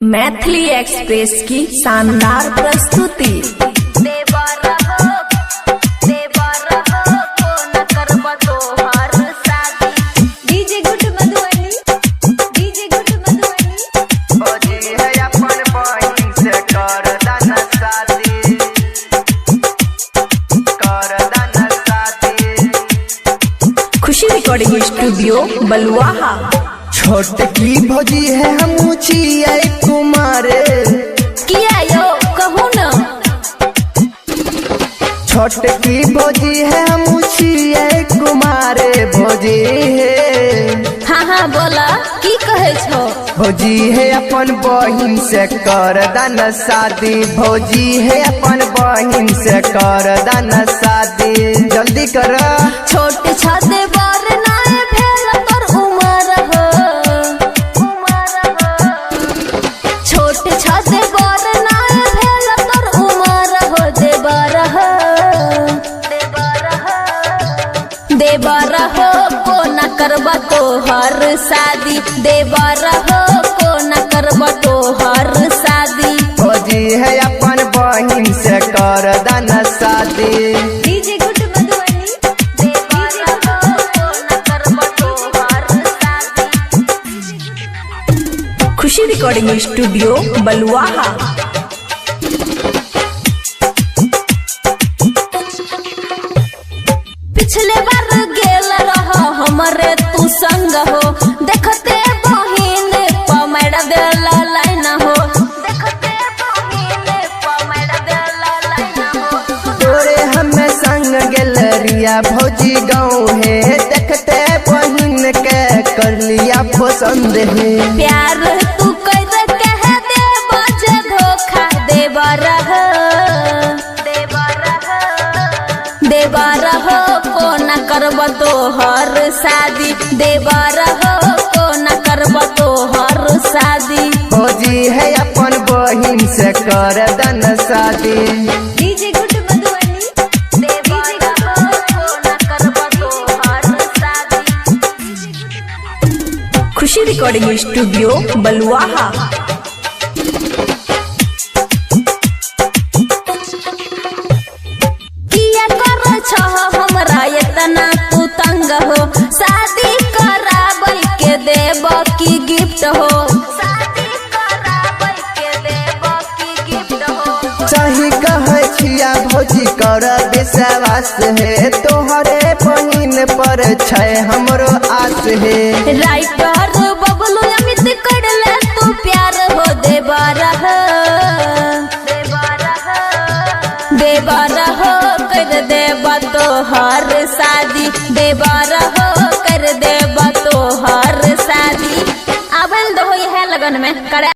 Maithili express की शानदार प्रस्तुति। DJ good Madhubani, DJ good Madhubani. Khushi recording studio Baluaha. छोटकी भौजी है हम छियै कुमारे, किया यो कहू न। छोटकी भौजी है हम छियै कुमारे भौजी है। हाँ हाँ बोला की कहे छो। भौजी है अपन बहिन से कर दान शादी, भौजी है अपन बहिन से कर दान शादी, जल्दी कर। छोट छाते बार नाए भेल तोर उमर हो, छोट छाते बार नाए भेल तोर उमर हो। देवर हो, देवर हो को न करब तो हर शादी, देवर हो को न करब तो हर शादी। भौजी है अपन बहिन से कर दान शादी। डीजे गुड मधुबनी, देवर हो को न करब तो हर शादी। खुशी रिकॉर्डिंग स्टूडियो बलुआहा। पिछले बार गेल रह हमरे तू संग हो, देखते बहिन पमड़ देला लाइन हो, देखते बहिन पमड़ देला लाइन हो। तोरे हमें संग गैलरिया भौजी गाँव है, देखते बहिन के कर लिया पसंद है। प्यार तू कर कह दे बजे धोखा, देवर हो, देवर हो को न करब तो हर शादी, देवर हो को न करब तो हर शादी। भौजी है अपन बहिन से कर दान शादी। डीजे गुड मधुबनी, देवर हो को न करब तो हर शादी। खुशी रिकॉर्डिंग स्टूडियो बलुआहा। किया कर छह हमरा इतना तू तंग हो, शादी कराबै के देब की गिफ्ट हो, शादी कराबै के देब की गिफ्ट हो। सही कहे छिया भौजी कर विश्वास है, तोहरे बहिन पर छै हमरो आस है। राइटर बबलू अमित कर ले तू प्यार हो, देवर हो, देवर हो कर देब तो हर शादी, देवर हो कर देब तो हर शादी। आबल दो है लगन में करे।